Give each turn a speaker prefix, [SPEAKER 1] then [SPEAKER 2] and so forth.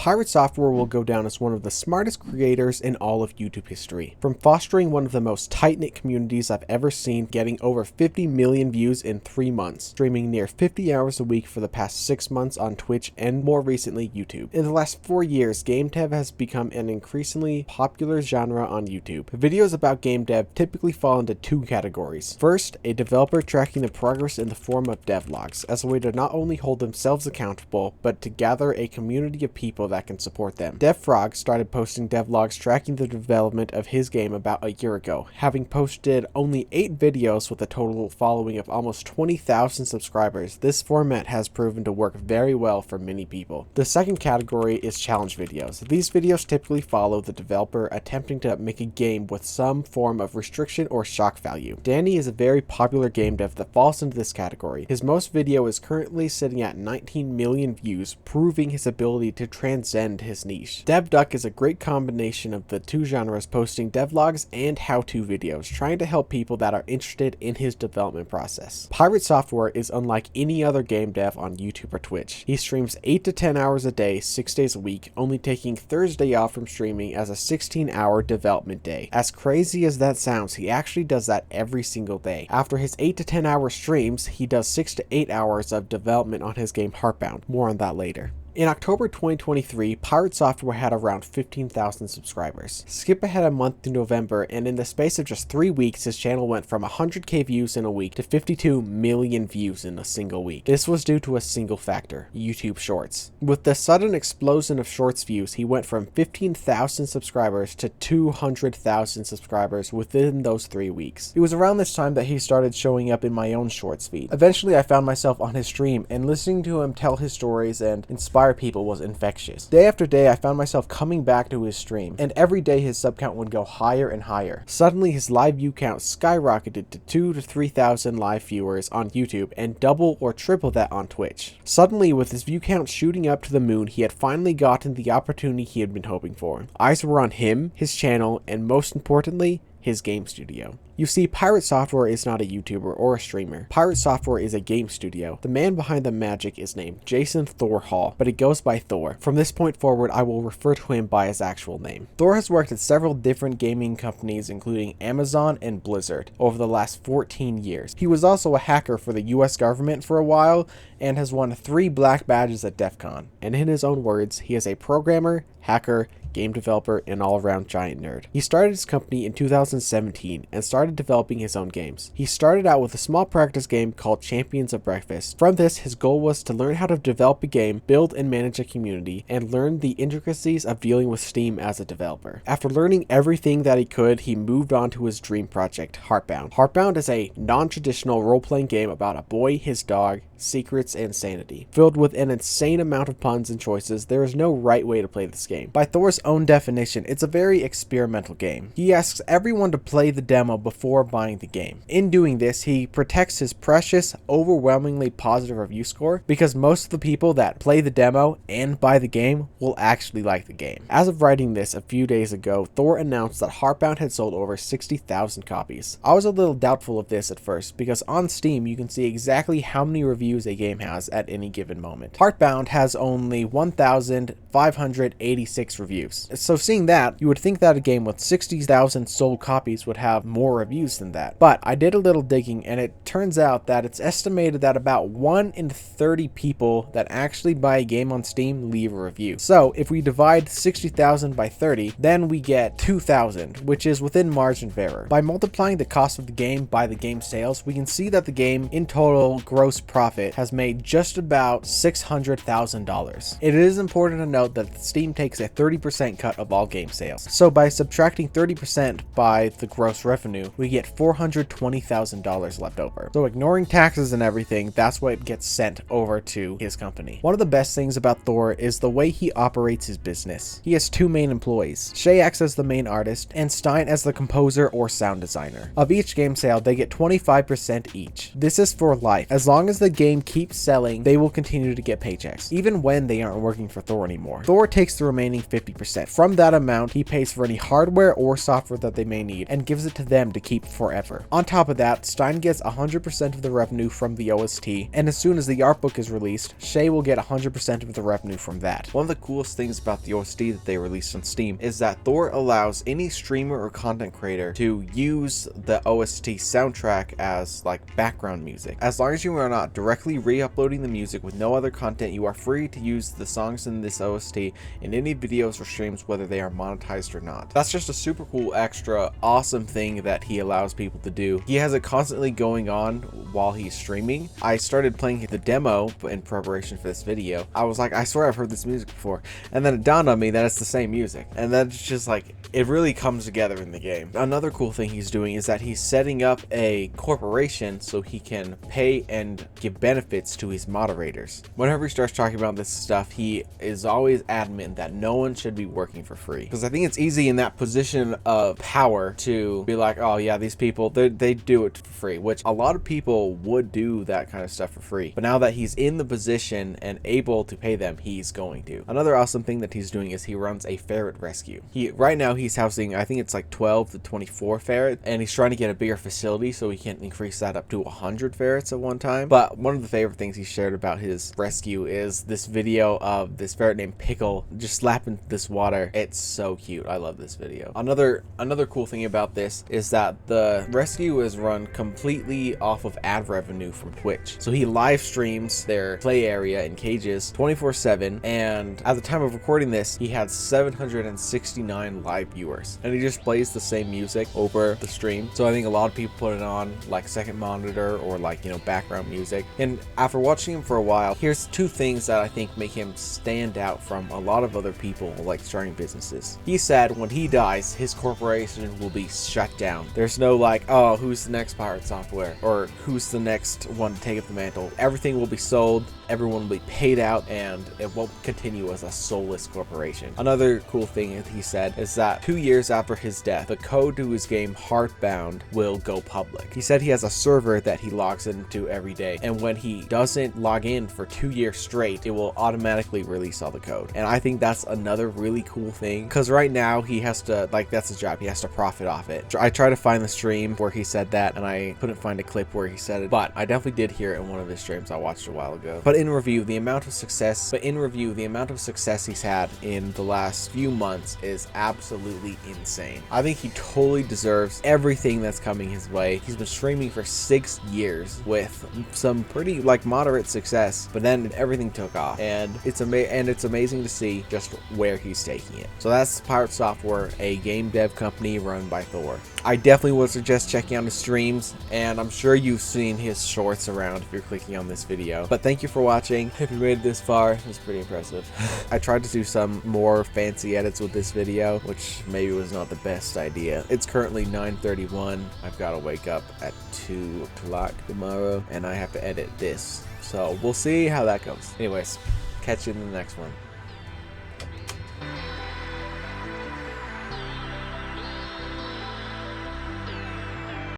[SPEAKER 1] Pirate Software will go down as one of the smartest creators in all of YouTube history. From fostering one of the most tight-knit communities I've ever seen, getting over 50 million views in 3 months, streaming near 50 hours a week for the past 6 months on Twitch and more recently YouTube. In the last 4 years, game dev has become an increasingly popular genre on YouTube. Videos about game dev typically fall into 2 categories. First, a developer tracking the progress in the form of devlogs, as a way to not only hold themselves accountable, but to gather a community of people that can support them. DevFrog started posting devlogs tracking the development of his game about a year ago, having posted only 8 videos with a total following of almost 20,000 subscribers. This format has proven to work very well for many people. The second category is challenge videos. These videos typically follow the developer attempting to make a game with some form of restriction or shock value. Danny is a very popular game dev that falls into this category. His most video is currently sitting at 19 million views, proving his ability to transcend his niche. DevDuck is a great combination of the 2 genres, posting devlogs and how-to videos, trying to help people that are interested in his development process. Pirate Software is unlike any other game dev on YouTube or Twitch. He streams 8 to 10 hours a day, 6 days a week, only taking Thursday off from streaming as a 16-hour development day. As crazy as that sounds, he actually does that every single day. After his 8 to 10 hour streams, he does 6 to 8 hours of development on his game Heartbound. More on that later. In October 2023, Pirate Software had around 15,000 subscribers. Skip ahead a month to November, and in the space of just 3 weeks, his channel went from 100k views in a week to 52 million views in a single week. This was due to a single factor: YouTube Shorts. With the sudden explosion of Shorts views, he went from 15,000 subscribers to 200,000 subscribers within those 3 weeks. It was around this time that he started showing up in my own Shorts feed. Eventually, I found myself on his stream, and listening to him tell his stories and inspire people was infectious. Day after day, I found myself coming back to his stream, and every day his sub count would go higher and higher. Suddenly, his live view count skyrocketed to 2,000 to 3,000 live viewers on YouTube and double or triple that on Twitch. Suddenly, with his view count shooting up to the moon, he had finally gotten the opportunity he had been hoping for. Eyes were on him, his channel, and most importantly, his game studio. You see, Pirate Software is not a YouTuber or a streamer. Pirate Software is a game studio. The man behind the magic is named Jason Thor Hall, but he goes by Thor. From this point forward, I will refer to him by his actual name. Thor has worked at several different gaming companies, including Amazon and Blizzard, over the last 14 years. He was also a hacker for the US government for a while, and has won 3 black badges at DEF CON. And in his own words, he is a programmer, hacker, game developer, and all-around giant nerd. He started his company in 2017 and started developing his own games. He started out with a small practice game called Champions of Breakfast. From this, his goal was to learn how to develop a game, build and manage a community, and learn the intricacies of dealing with Steam as a developer. After learning everything that he could, he moved on to his dream project, Heartbound. Heartbound is a non-traditional role-playing game about a boy, his dog, secrets, and sanity. Filled with an insane amount of puns and choices, there is no right way to play this game. By Thor's own definition, it's a very experimental game. He asks everyone to play the demo before buying the game. In doing this, he protects his precious, overwhelmingly positive review score, because most of the people that play the demo and buy the game will actually like the game. As of writing this a few days ago, Thor announced that Heartbound had sold over 60,000 copies. I was a little doubtful of this at first, because on Steam you can see exactly how many reviews a game has at any given moment. Heartbound has only 1,586 reviews. So seeing that, you would think that a game with 60,000 sold copies would have more reviews than that. But I did a little digging, and it turns out that it's estimated that about 1 in 30 people that actually buy a game on Steam leave a review. So if we divide 60,000 by 30, then we get 2,000, which is within margin of error. By multiplying the cost of the game by the game sales, we can see that the game in total gross profit has made just about $600,000. It is important to note that Steam takes a 30% cut of all game sales. So by subtracting 30% by the gross revenue, we get $420,000 left over. So ignoring taxes and everything, that's what gets sent over to his company. One of the best things about Thor is the way he operates his business. He has 2 main employees. Shaye acts as the main artist, and Stijn as the composer or sound designer. Of each game sale, they get 25% each. This is for life. As long as the game game keeps selling, they will continue to get paychecks, even when they aren't working for Thor anymore. Thor takes the remaining 50%. From that amount, he pays for any hardware or software that they may need and gives it to them to keep forever. On top of that, Stijn gets 100% of the revenue from the OST, and as soon as the art book is released, Shaye will get 100% of the revenue from that. One of the coolest things about the OST that they released on Steam is that Thor allows any streamer or content creator to use the OST soundtrack as like background music. As long as you are not directly re-uploading the music with no other content, you are free to use the songs in this OST in any videos or streams, whether they are monetized or not. That's just a super cool, extra, awesome thing that he allows people to do. He has it constantly going on while he's streaming. I started playing the demo in preparation for this video. I was like, I swear I've heard this music before. And then it dawned on me that it's the same music. And then it's just like, it really comes together in the game. Another cool thing he's doing is that he's setting up a corporation so he can pay and give benefits to his moderators. Whenever he starts talking about this stuff, he is always adamant that no one should be working for free. Because I think it's easy in that position of power to be like, oh yeah, these people, they do it for free, which a lot of people would do that kind of stuff for free. But now that he's in the position and able to pay them, he's going to. Another awesome thing that he's doing is he runs a ferret rescue. Right now he's housing, I think it's like 12 to 24 ferrets, and he's trying to get a bigger facility so he can increase that up to 100 ferrets at one time. But one of the favorite things he shared about his rescue is this video of this ferret named Pickle just slapping this water. It's so cute. I love this video. Another cool thing about this is that the rescue is run completely off of ad revenue from Twitch. So he live streams their play area in cages 24/7, and at the time of recording this, he had 769 live viewers, and he just plays the same music over the stream. So I think a lot of people put it on like second monitor or like, you know, background music. And after watching him for a while, here's two things that I think make him stand out from a lot of other people like starting businesses. He said when he dies, his corporation will be shut down. There's no like, oh, who's the next pirate software or who's the next one to take up the mantle. Everything will be sold, everyone will be paid out, and it won't continue as a soulless corporation. Another cool thing that he said is that 2 years after his death, the code to his game Heartbound will go public. He said he has a server that he logs into every day, and when he doesn't log in for 2 years straight, it will automatically release all the code. And I think that's another really cool thing, because right now he has to, like, that's his job, he has to profit off it. I tried to find the stream where he said that, and I couldn't find a clip where he said it, but I definitely did hear it in one of his streams I watched a while ago. But in review, the amount of success he's had in the last few months is absolutely insane. I think he totally deserves everything that's coming his way. He's been streaming for 6 years with some pretty like moderate success, but then everything took off, and it's amazing to see just where he's taking it. So that's Pirate Software, a game dev company run by Thor. I definitely would suggest checking out his streams, and I'm sure you've seen his shorts around if you're clicking on this video. But thank you for watching. If you made it this far, it's pretty impressive. I tried to do some more fancy edits with this video, which maybe was not the best idea. It's currently 9:31. I've got to wake up at 2 o'clock tomorrow, and I have to edit this. So we'll see how that goes. Anyways, catch you in the next one.